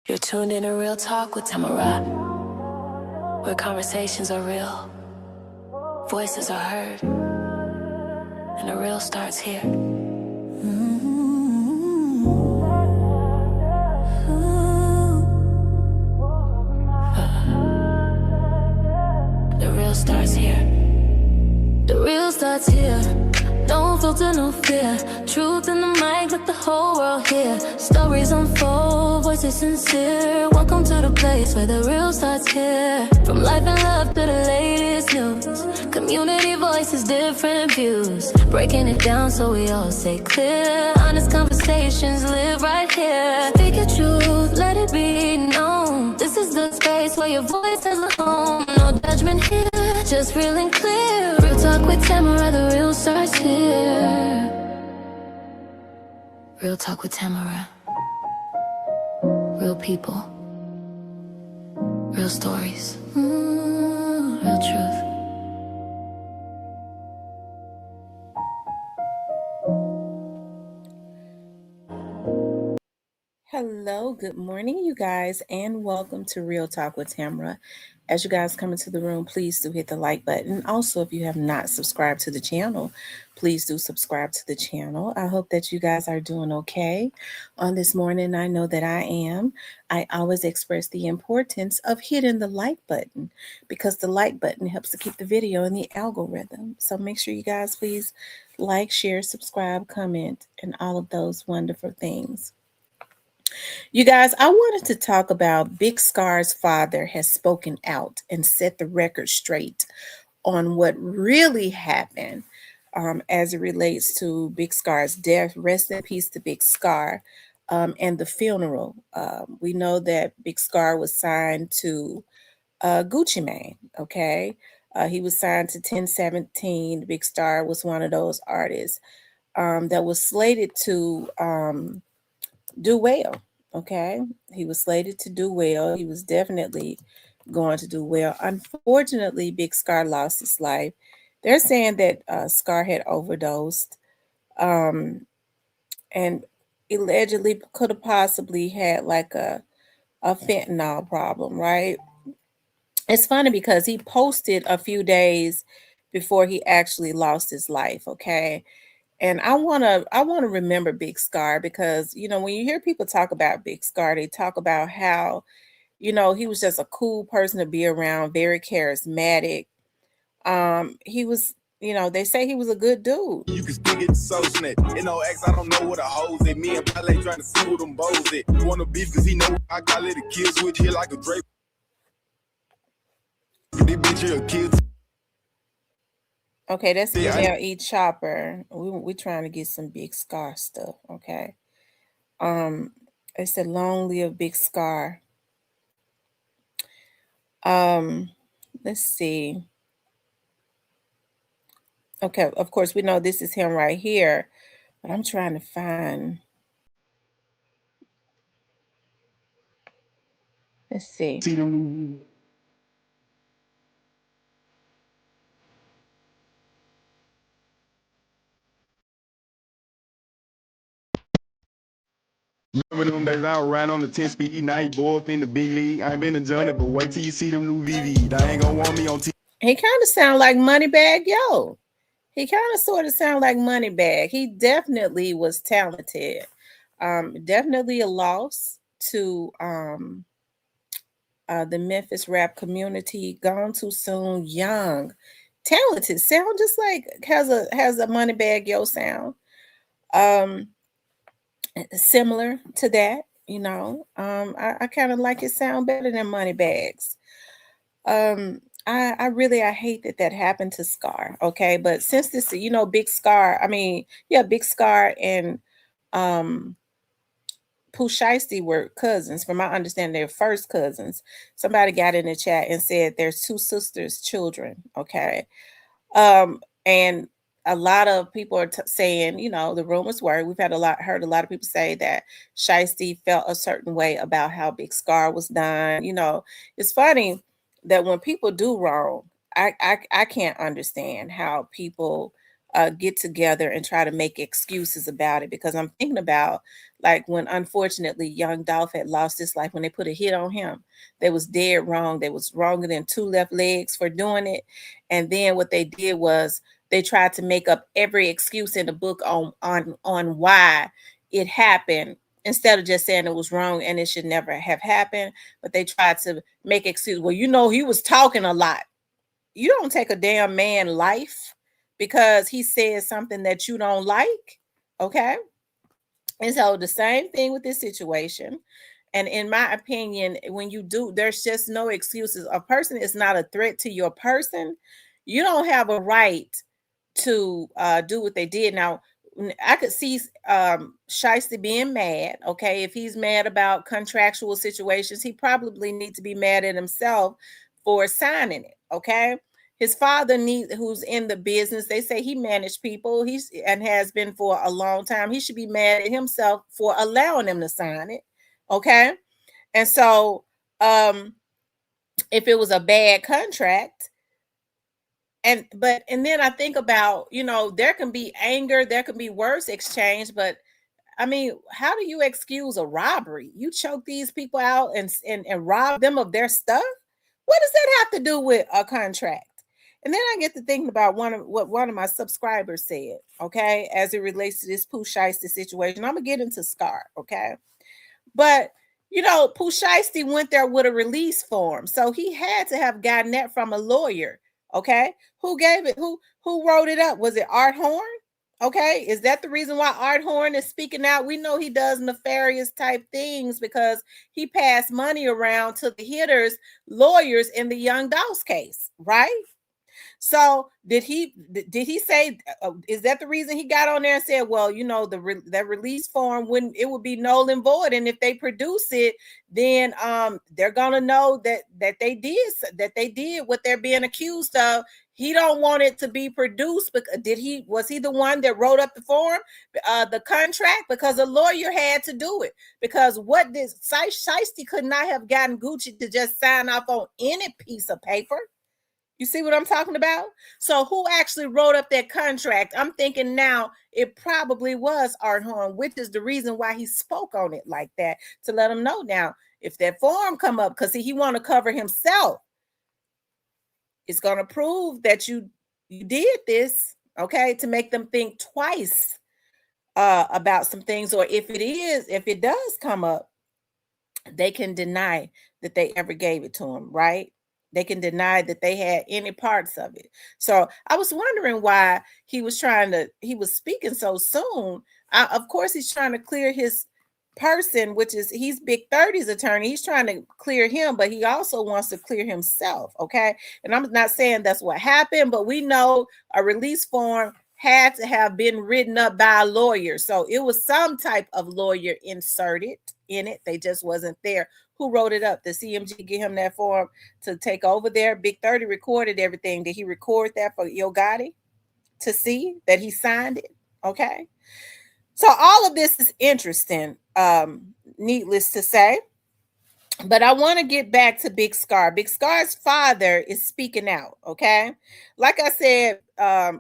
You're tuned in to Real Talk with Tamara, where conversations are real, voices are heard, and the real starts here. The real starts here. The real starts here. No filter, no fear. Truth in the mic, let the whole world hear. Stories unfold, voices sincere. Welcome to the place where the real starts here. From life and love to the latest news. Community voices, different views. Breaking it down so we all stay clear. Honest conversations live right here. Speak your truth, let it be known. This is the space where your voice has a home. No judgment here, just real and clear. Real talk with Tamara, the real starts here. Real talk with Tamara. Real people. Real stories. Real truth. Hello, good morning, you guys, and welcome to Real Talk with Tamara. As you guys come into the room, please do hit the like button. Also, if you have not subscribed to the channel, please do subscribe to the channel. I hope that you guys are doing okay on this morning. I know that I am. I always express the importance of hitting the like button because the like button helps to keep the video in the algorithm. So make sure you guys please like, share, subscribe, comment, and all of those wonderful things. You guys, I wanted to talk about Big Scar's father has spoken out and set the record straight on what really happened as it relates to Big Scar's death. Rest in peace to Big Scar and the funeral. We know that Big Scar was signed to GUCCIMANE, okay? He was signed to 1017. Big Star was one of those artists that was slated to do well. Okay, he was slated to do well. He was definitely going to do well. Unfortunately, Big Scar lost his life. They're saying that Scar had overdosed and allegedly could have possibly had like a fentanyl problem, right? It's funny because he posted a few days before he actually lost his life, okay? And I wanna remember Big Scar because when you hear people talk about Big Scar, they talk about how he was just a cool person to be around, very charismatic. He was, they say he was a good dude. You can still get the social net. X, I don't know what a hoes at. Me and Pele trying to see who them bows at. You wanna beef cause he know I got let a kill switch here like a Drake. This bitch here a kid. Okay, that's E Chopper. We trying to get some Big Scar stuff, okay? It's the long live Big Scar. Let's see. Okay, of course we know this is him right here, but I'm trying to find. Let's see. Remember them days I ran on the 10 speed, now he boy up in the big league. I ain't been a journey, but wait till you see them new VV. I ain't gonna want me on TV. He kind of sound like Moneybagg Yo. He kind of sort of sound like Moneybagg. He definitely was talented. Definitely a loss to the Memphis rap community. Gone too soon, young, talented, sound just like has a Moneybagg Yo sound. Similar to that, I kind of like his sound better than Moneybagg's. I hate that happened to Scar. Okay, but since this, Big Scar, Big Scar and Pooh Shiesty were cousins. From my understanding, they're first cousins. Somebody got in the chat and said there's two sisters' children. Okay, and a lot of people are saying, the rumors were, heard a lot of people say that Shiesty felt a certain way about how Big Scar was done. It's funny that when people do wrong, I can't understand how people get together and try to make excuses about it, because I'm thinking about like when unfortunately young Dolph had lost his life when they put a hit on him. They was dead wrong. They was wronger than two left legs for doing it. And then what they did was they tried to make up every excuse in the book on why it happened, instead of just saying it was wrong and it should never have happened. But they tried to make excuses. Well, he was talking a lot. You don't take a damn man life because he said something that you don't like. Okay. And so the same thing with this situation. And in my opinion, when you do, there's just no excuses. A person is not a threat to your person. You don't have a right to do what they did. Now, I could see Shiesty being mad. Okay, if he's mad about contractual situations, he probably needs to be mad at himself for signing it. Okay, his father who's in the business. They say he managed people. And has been for a long time. He should be mad at himself for allowing them to sign it. Okay, and so if it was a bad contract. And then I think about, there can be anger, there can be worse exchange, but I mean, how do you excuse a robbery? You choke these people out and rob them of their stuff? What does that have to do with a contract? And then I get to thinking about what one of my subscribers said, okay, as it relates to this Pooh Shiesty situation. I'm gonna get into Scar, okay? But Pooh Shiesty went there with a release form, so he had to have gotten that from a lawyer. Okay, who gave it? Who wrote it up? Was it Art Horn? Okay, is that the reason why Art Horn is speaking out? We know he does nefarious type things because he passed money around to the hitters, lawyers in the Young Dolph's case, right? So did he say, is that the reason he got on there and said, well, that release form it would be null and void, and if they produce it, then they're gonna know that they did what they're being accused of. He don't want it to be produced, but was he the one that wrote up the form, the contract? Because a lawyer had to do it. Because what did Shiesty could not have gotten Gucci to just sign off on any piece of paper. You see what I'm talking about? So who actually wrote up that contract? I'm thinking now it probably was Art Horn, which is the reason why he spoke on it like that, to let him know now if that form come up, because he want to cover himself. It's going to prove that you did this, okay, to make them think twice about some things. Or if it does come up, they can deny that they ever gave it to him, right? They can deny that they had any parts of it. So I was wondering why he was speaking so soon. Of course, he's trying to clear his person, which is he's Big 30's attorney. He's trying to clear him, but he also wants to clear himself. Okay. And I'm not saying that's what happened, but we know a release form had to have been written up by a lawyer. So it was some type of lawyer inserted in it. They just wasn't there. Who wrote it up? The CMG give him that form to take over there? Big 30 recorded everything. Did he record that for Yo Gotti to see that he signed it? Okay. So all of this is interesting, needless to say. But I want to get back to Big Scar. Big Scar's father is speaking out, okay? Like I said,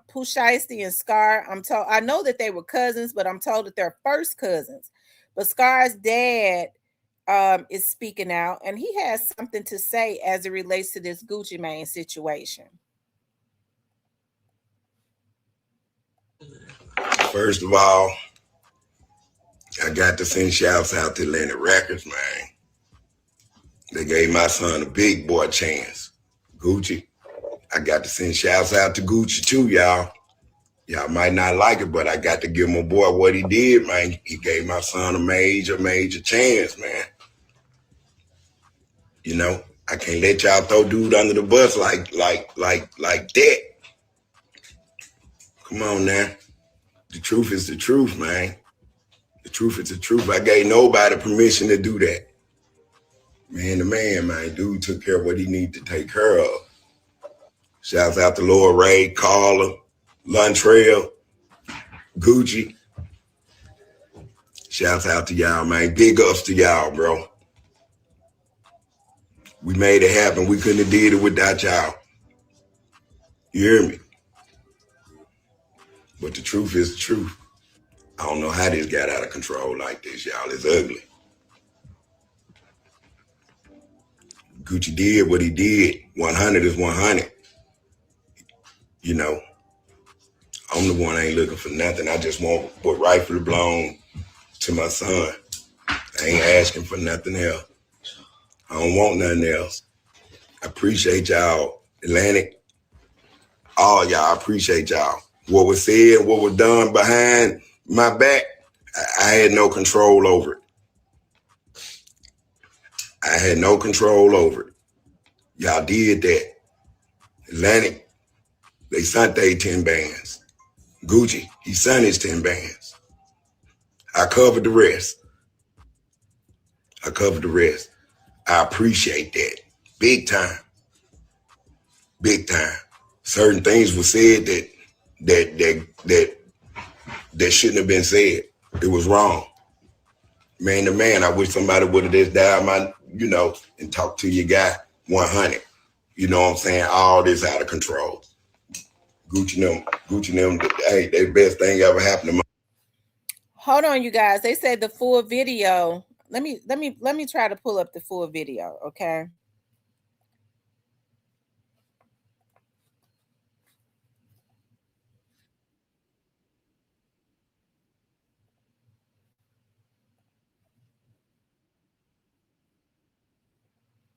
Pooh Shiesty and Scar, I know that they were cousins, but I'm told that they're first cousins. But Scar's dad is speaking out, and he has something to say as it relates to this GUCCIMANE situation. First of all, I got to send shouts out to Atlantic Records, man. They gave my son a big boy chance. Gucci. I got to send shouts out to Gucci too, y'all. Y'all might not like it, but I got to give my boy what he did, man. He gave my son a major, major chance, man. I can't let y'all throw dude under the bus like that. Come on now. The truth is the truth, man. The truth is the truth. I gave nobody permission to do that. Man, dude took care of what he needed to take care of. Shouts out to Laura Ray, Carla, Luntrail, Gucci. Shouts out to y'all, man. Big ups to y'all, bro. We made it happen. We couldn't have did it without y'all. You hear me? But the truth is the truth. I don't know how this got out of control like this, y'all. It's ugly. Gucci did what he did. 100 is 100. You know, I'm the one ain't looking for nothing. I just want what rightfully belong to my son. I ain't asking for nothing else. I don't want nothing else. I appreciate y'all, Atlantic. All y'all, I appreciate y'all. What was said, what was done behind my back, I had no control over it. I had no control over it. Y'all did that. Atlantic, they sent they 10 bands. Gucci, he sent his 10 bands. I covered the rest. I covered the rest. I appreciate that. Big time. Big time. Certain things were said that shouldn't have been said. It was wrong. Man to man, I wish somebody would have just dialed my, and talked to your guy 100. You know what I'm saying? All this out of control. Gucci them, hey, they best thing ever happened to me. Hold on, you guys. They said the full video. Let me try to pull up the full video, okay?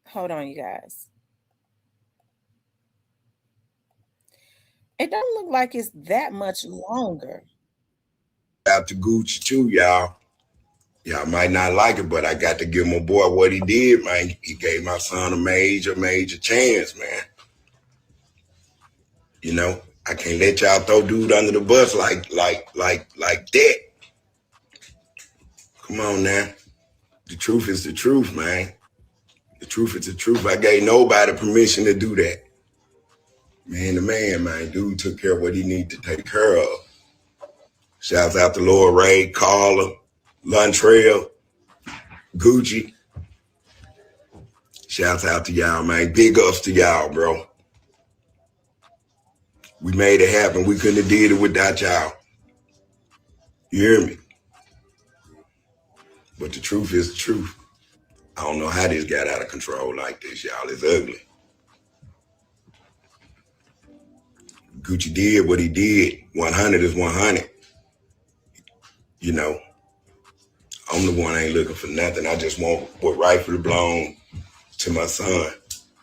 Hold on, you guys. It don't look like it's that much longer. Out to Gucci too, y'all. Y'all might not like it, but I got to give my boy what he did, man. He gave my son a major chance, man. You know, I can't let y'all throw dude under the bus like that. Come on now. The truth is the truth, man. The truth is the truth. I gave nobody permission to do that. Man to man, dude took care of what he needed to take care of. Shouts out to Lord Ray, Carla, Luntrail, Gucci. Shouts out to y'all, man. Big ups to y'all, bro. We made it happen. We couldn't have did it without y'all. You hear me? But the truth is the truth. I don't know how this got out of control like this, y'all. It's ugly. Gucci did what he did. 100 is 100. You know, I'm the one ain't looking for nothing. I just want what rightfully belong to my son.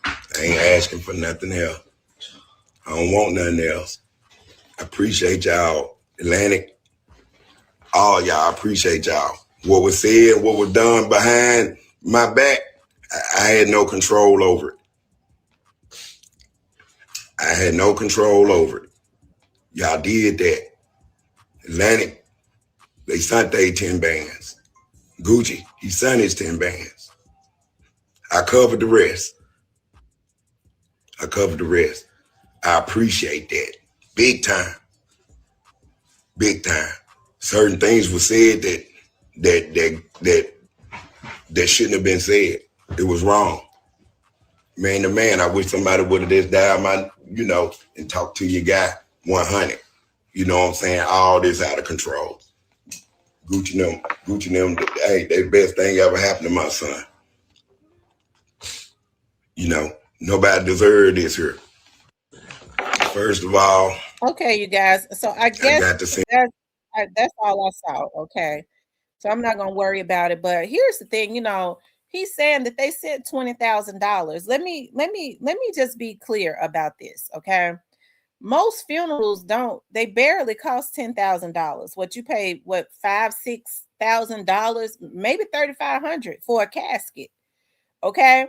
I ain't asking for nothing else. I don't want nothing else. I appreciate y'all, Atlantic. All y'all, I appreciate y'all. What was said, what was done behind my back, I had no control over it. I had no control over it. Y'all did that. Atlantic, they sent they 10 bands. Gucci, he sent his 10 bands. I covered the rest. I covered the rest. I appreciate that. Big time. Big time. Certain things were said that shouldn't have been said. It was wrong. Man to man, I wish somebody would have just dialed my, and talked to your guy 100. You know what I'm saying? All this out of control. Gucci them, hey, they best thing ever happened to my son. You know, nobody deserved this here. First of all. Okay, you guys. So I guess that's all I saw. Okay. So I'm not going to worry about it. But here's the thing, he's saying that they sent $20,000. Let me just be clear about this. Okay. Most funerals they barely cost $10,000. What you pay, $5,000-$6,000, maybe $3,500 for a casket. Okay.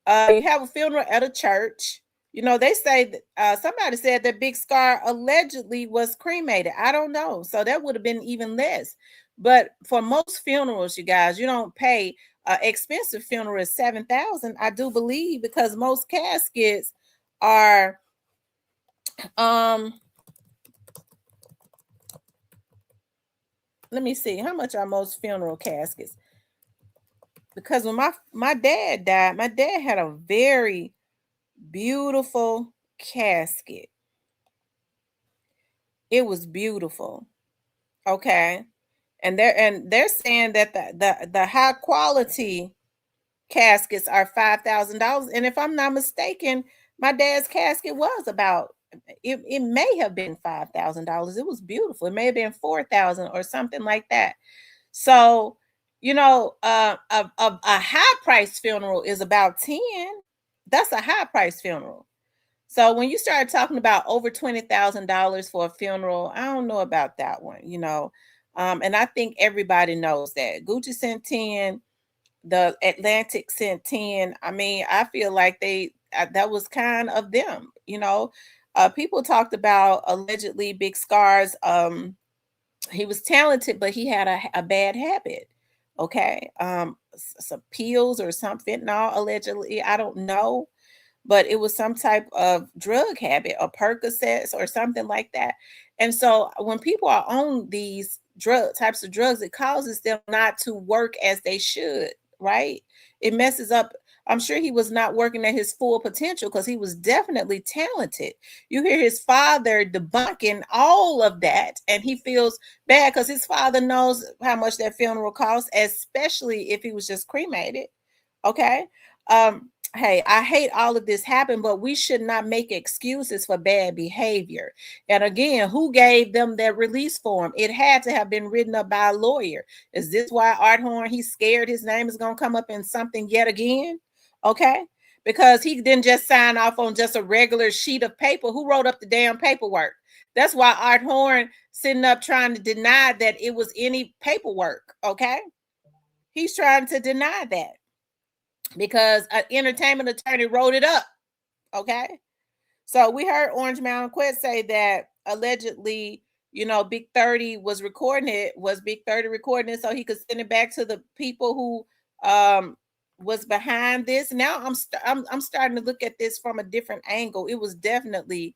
You have a funeral at a church. They say that somebody said that Big Scar allegedly was cremated. I don't know. So that would have been even less. But for most funerals, you guys, you don't pay expensive funeral is $7,000, I do believe, because most caskets are let me see, how much are most funeral caskets? Because when my dad died, my dad had a very beautiful casket. It was beautiful. Okay. And they're saying that the high quality caskets are $5,000. And if I'm not mistaken, my dad's casket was about it may have been $5,000. It was beautiful. It may have been 4,000 or something like that. So, a high price funeral is about 10. That's a high price funeral. So when you start talking about over $20,000 for a funeral, I don't know about that one. And I think everybody knows that Gucci sent 10, the Atlantic sent 10. I mean, I feel like that was kind of them. People talked about allegedly Big Scars. He was talented, but he had a bad habit. Okay. Some pills or some fentanyl allegedly. I don't know, but it was some type of drug habit or Percocets or something like that. And so when people are on these types of drugs, it causes them not to work as they should, right? It messes up. I'm sure he was not working at his full potential because he was definitely talented. You hear his father debunking all of that, and he feels bad because his father knows how much that funeral costs, especially if he was just cremated. Okay. Hey, I hate all of this happen, but we should not make excuses for bad behavior. And again, who gave them that release form? It had to have been written up by a lawyer. Is this why Art Horn, he's scared his name is going to come up in something yet again? Okay. Because he didn't just sign off on just a regular sheet of paper. Who wrote up the damn paperwork? That's why Art Horn sitting up trying to deny that it was any paperwork. Okay. He's trying to deny that because an entertainment attorney wrote it up. Okay. So we heard Orange Mountain Quest say that allegedly, Big 30 was recording it. Was Big 30 recording it so he could send it back to the people who was behind this? Now I'm starting to look at this from a different angle. It was definitely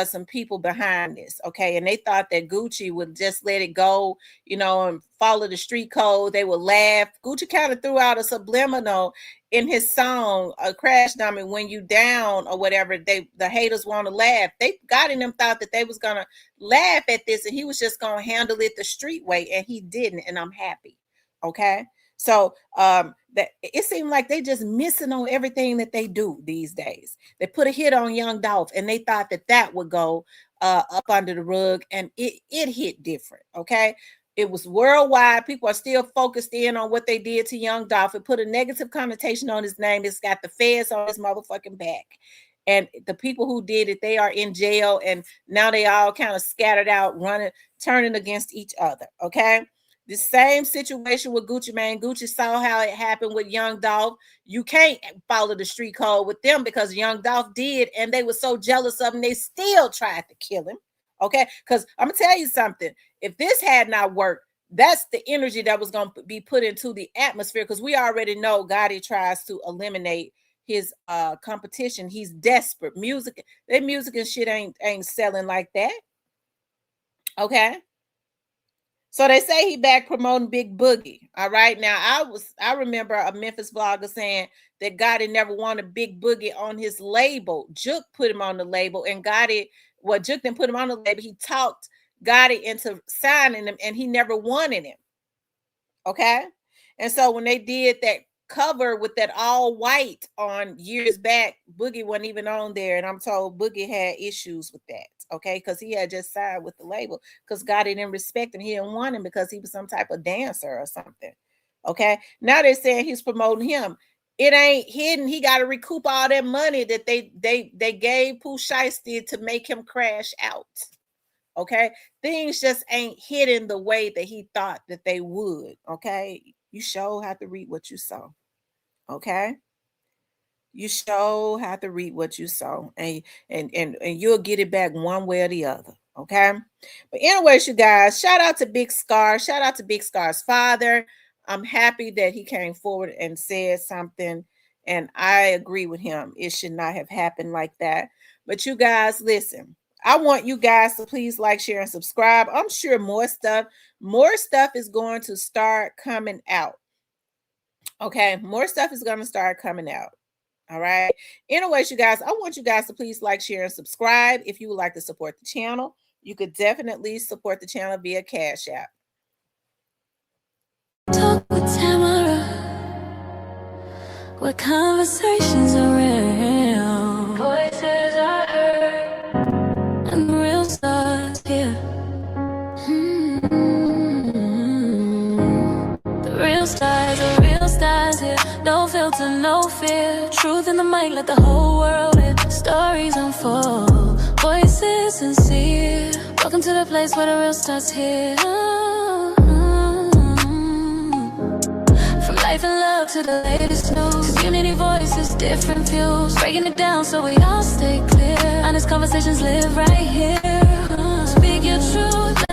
some people behind this, okay, and they thought that Gucci would just let it go, and follow the street code. They would laugh. Gucci kind of threw out a subliminal in his song, Crash Dummy, when you down or whatever. The haters want to laugh. They got in them thought that they was gonna laugh at this, and he was just gonna handle it the street way, and he didn't, and I'm happy. Okay. So that it seemed like they just missing on everything that they do these days. They put a hit on Young Dolph, and they thought that would go up under the rug, and it hit different. Okay. It was worldwide. People are still focused in on what they did to Young Dolph. It put a negative connotation on his name. It's got the feds on his motherfucking back. And the people who did it, they are in jail, and now they all kind of scattered out, turning against each other. Okay. The same situation with GUCCIMANE. Gucci saw how it happened with Young Dolph. You can't follow the street code with them because Young Dolph did, and they were so jealous of him, they still tried to kill him. Okay, because I'm gonna tell you something. If this had not worked, that's the energy that was gonna be put into the atmosphere. Because we already know Gotti tries to eliminate his competition. He's desperate. Their music and shit ain't selling like that. Okay. So they say he back promoting Big Boogie. All right. Now I remember a Memphis blogger saying that Gotti never wanted Big Boogie on his label. Juke put him on the label, and Juke didn't put him on the label. He talked Gotti into signing him, and he never wanted him. Okay. And so when they did that cover with that all white on years back, Boogie wasn't even on there. And I'm told Boogie had issues with that. Okay. Because he had just signed with the label because Gotti didn't respect him. He didn't want him because he was some type of dancer or something. Okay. Now they're saying he's promoting him. It ain't hidden. He got to recoup all that money that they gave Pooh Shiesty to make him crash out. Okay. Things just ain't hidden the way that he thought that they would. Okay. You sure have to read what you saw. Okay. You sure have to read what you saw, and you'll get it back one way or the other. Okay. But anyways, you guys, shout out to Big Scar. Shout out to Big Scar's father. I'm happy that he came forward and said something, and I agree with him. It should not have happened like that. But you guys, listen. I want you guys to please like, share, and subscribe. I'm sure more stuff is going to start coming out. Okay, more stuff is going to start coming out. All right. Anyways, you guys, I want you guys to please like, share, and subscribe if you would like to support the channel. you could definitely support the channel via Cash App. Talk with Tamara, where conversations are real, voices are heard, and the real starts here. The real stars here. No filter, no fear. Truth in the mic, let the whole world hear. Stories unfold, voices sincere. Welcome to the place where the real starts here. From life and love to the latest news, community voices, different views, breaking it down so we all stay clear. Honest conversations live right here. Speak your truth,